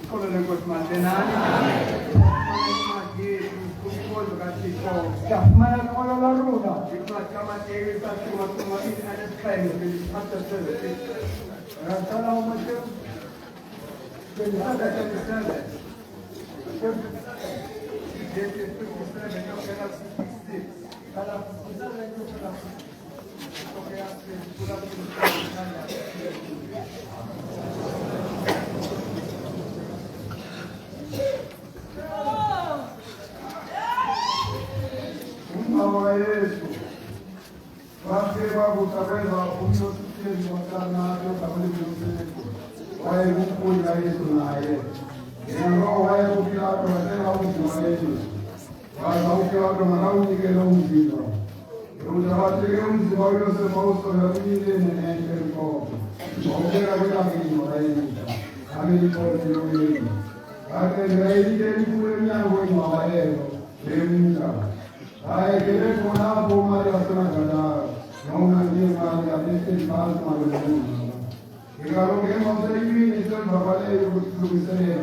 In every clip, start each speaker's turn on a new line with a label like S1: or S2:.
S1: Ukolele kwetu mantenani. Kumikozo katika
S2: Kafumana kama la ruda.
S1: kama tewe kama kama hivi anataka hata sasa.
S2: Rasala umacho.
S1: Kwenye hata sana. Jete tukisema ndio kana sisi. Kala kuzala ndio kana. Tokea kula kula.
S2: Mama Yesu. Wake babu tabeba kumyo sisi wakana ndio kabla tunaanza. Wae Mungu na Yesu na yeye. Ndio wae kupila kwa tena Mungu na Yesu. Wae watu manao ni kero mzima. Utawatege mzima wose mauso ya mimi ni nene kwa. Ongera bila mimi na yeye. Amini kwa ndio. Ake zaidi ni kule myango ni mama yenu. Mungu. Hai kile kuna hapo mali wasema kada. Naona ndio mali ya pesa pass mali. Ikaroge mambo hivi ni sio babale kutusaidia.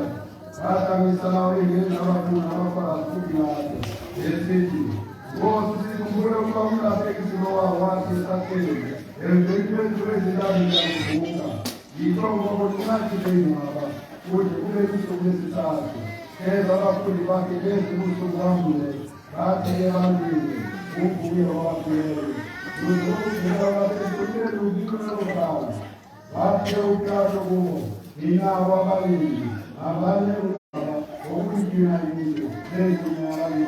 S2: Hata misala wengine na watu na wapa kuja. Yesiti. Wao sisi kumbura kwa mla pekee wa watu sasa. Ndio ndio ndani ya kufunga. Iko mambo tunaki tena hapa. Kule kitu sasa. Baba kulibaki kesho mtu wangu. Hata yeye Mungu wako wewe. Mungu wako wewe. Hata ukato gumu. Ina wabali. Abale okujina yingi. Yesu mwali.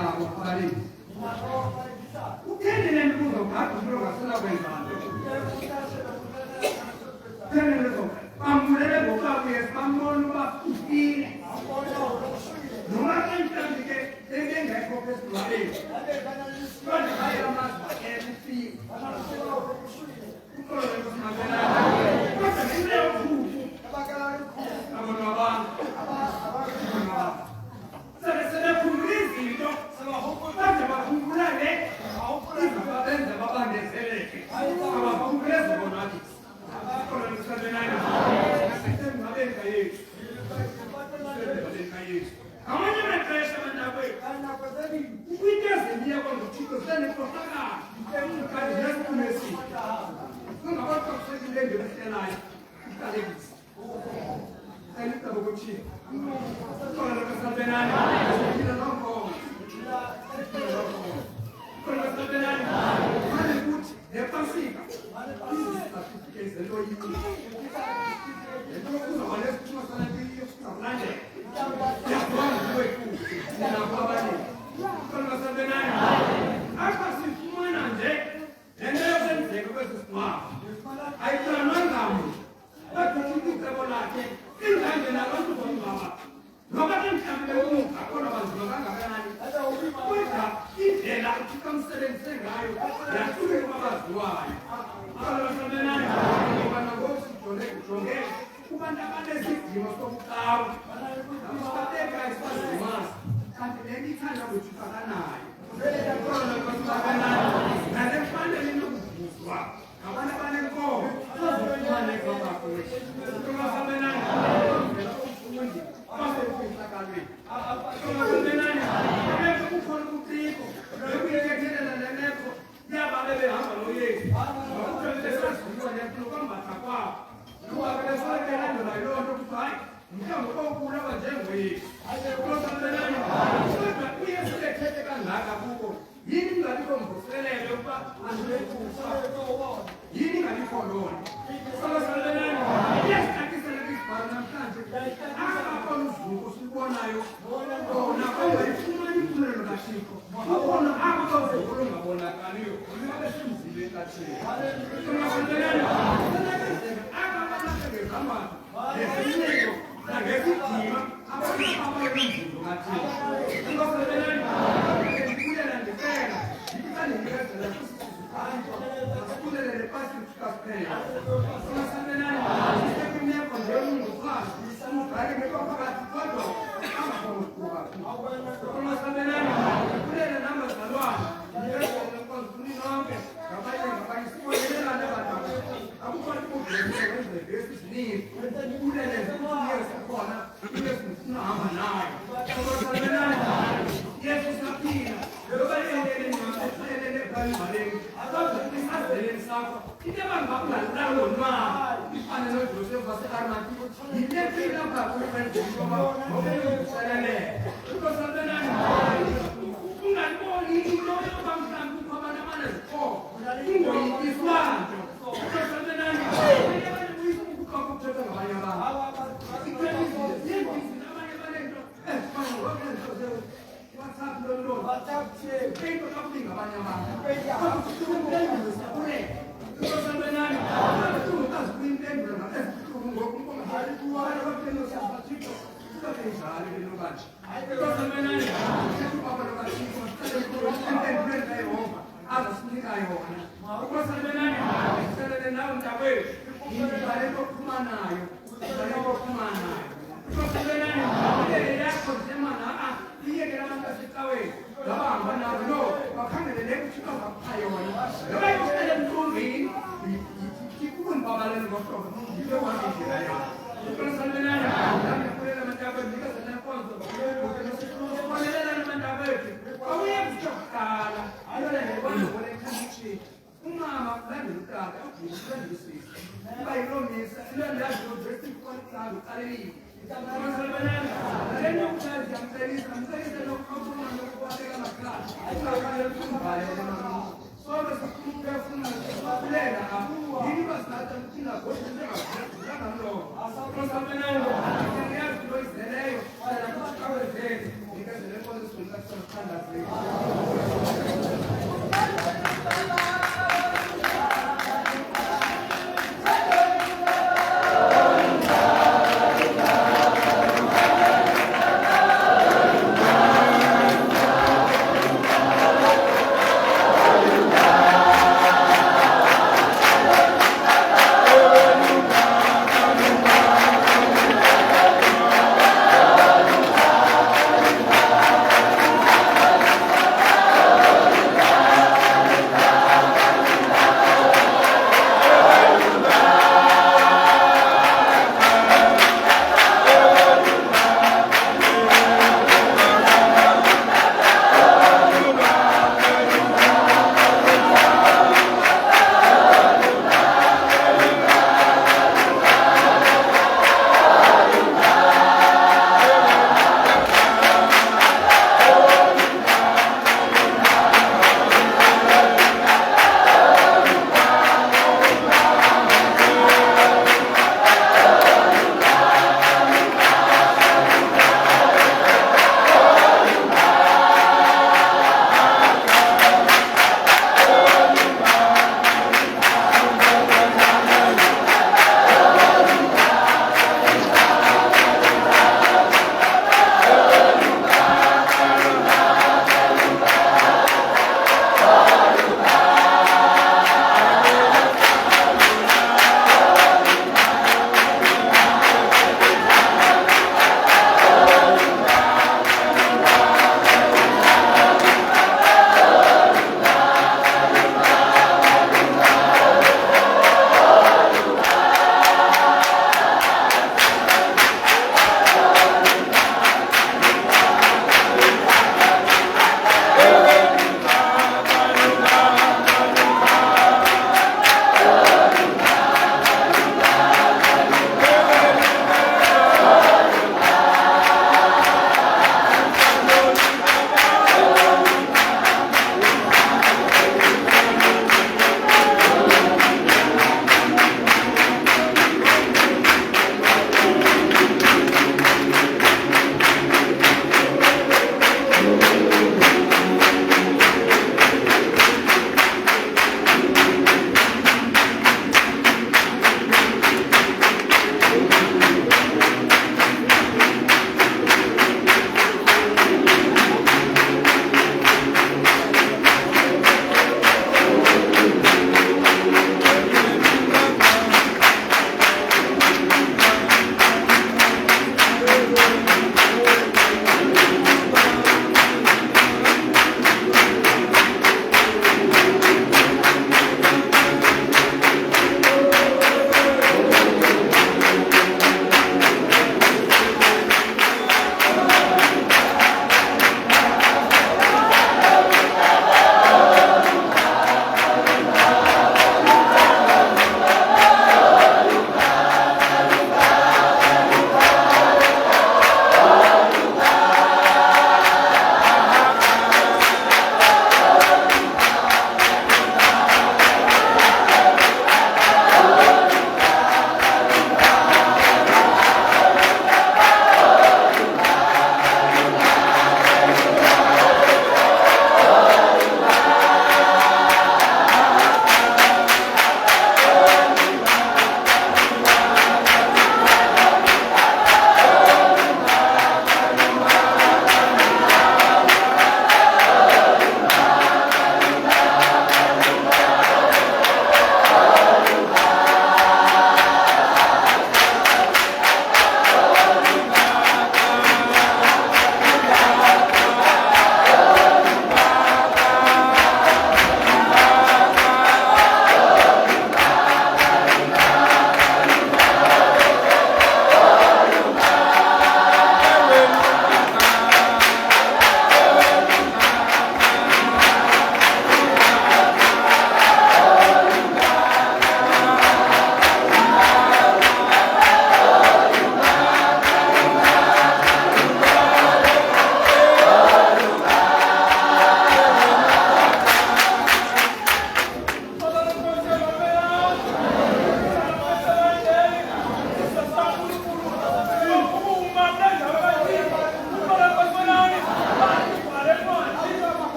S1: Mufari. Utheni le mbuzo ngathi umuntu ongasela kwenzani. Utheni lezo. Bambulele ngokubuye bambona uba ufile. Noma kanjani ke engekho phezulu. Kodwa hayi amazwi ufile. Kodwa ngeke ufuthi. Abona abantu.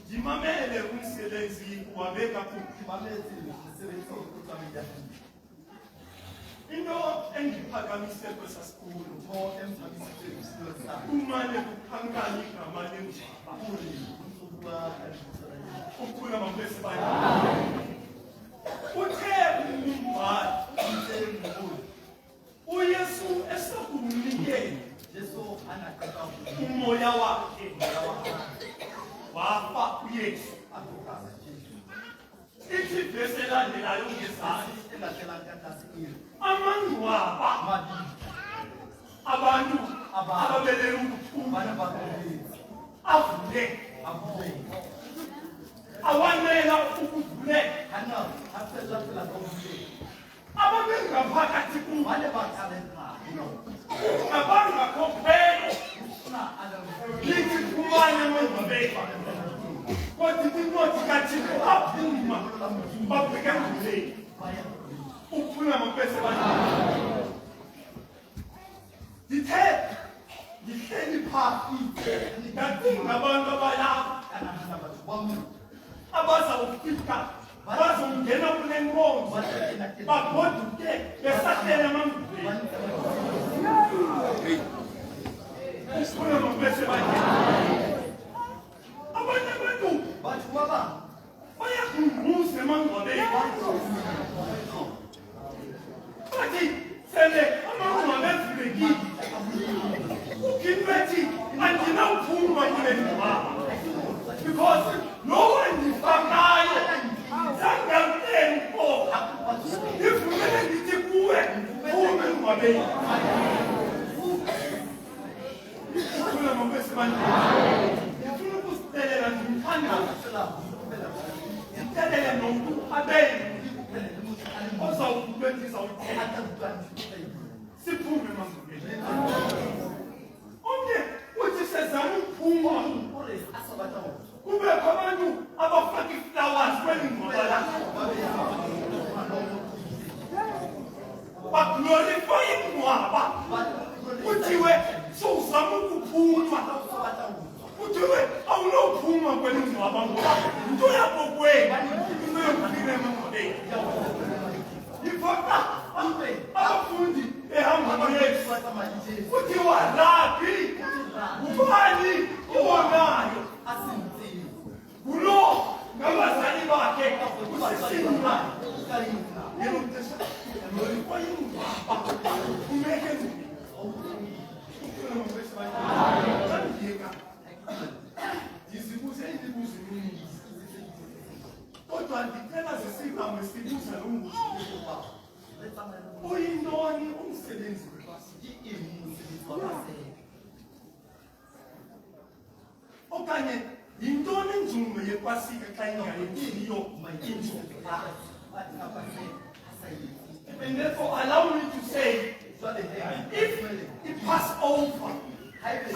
S3: Jimamele umsebenzi wabeka into engiphakamise kwesasikulu umane kukhankanya igama lenjaba ukhula mabesibani uthe umbhali uYesu esakumnikela umoya wakhe wafa uYesu ithi vese elandelayo ngezansi amangcwaba abantu ababelele ukuphuma avule awanela ukuvuleka ababengaphakathi abangakhokhela lithi kumane mengcwabeka kodwa incwadi kaThixo aphuma babheke nguleni uphuma mapese bani dithe dihleli phansi ngidinga abantu abalapha abazawufika bazongena kule nkonzo bagoduke besahlele amangcwabeni uphuma mapese bani abanye abantu bayakhumbuza emangcwabeni bathi sele amangcwaba evulekile ukipethi andinawuphuma kule ngcwaba because no wandifakayo zangamteni mpoka ndivumele ndithi kuwe phume engcwabeni ukhula mapesibandini ndifuna ukusitelela ndimthandaza nditelele nomntu abeni ozawukube ndizawuthetha siphume emangcwabeni omnye uthi sezama ukuphuma kubekho abantu abafaka iflowers kweli ngcwaba lakho baglorify ingcwaba kuthiwe sowuzama ukuphuma kuthiwe awunophuma kweli ngcwaba ngoba into yakokwenu into yokuphila emangcwabeni yifaka abafundi behamba noyesu kuthiwa raphi ubani ubonayo ngulo ngabazali bakhe usisinga yena utesha glorify ingcwaba umeke ndizibuze imibuzo emininzi kodwa ndicela zisigamwe sibuza lo mbuzo ukuba uyintoni umsebenzi wepasika okanye yintoni injongo yepasika xa ingayenziyo injongo and therefore allow me to say if it pass over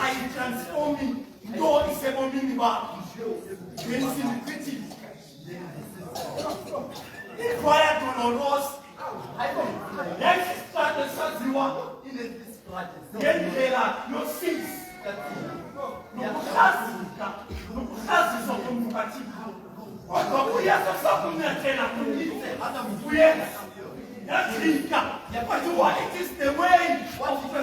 S3: ayitshansformi into isebomini bakho ngensimbithi ikhwaya dolorosa nesistrato saziwa ngendlela yosisi nokuhlaziswa komphakathiko kodwa kuyesu sakunyathela kuyenza yajika but what it is the way of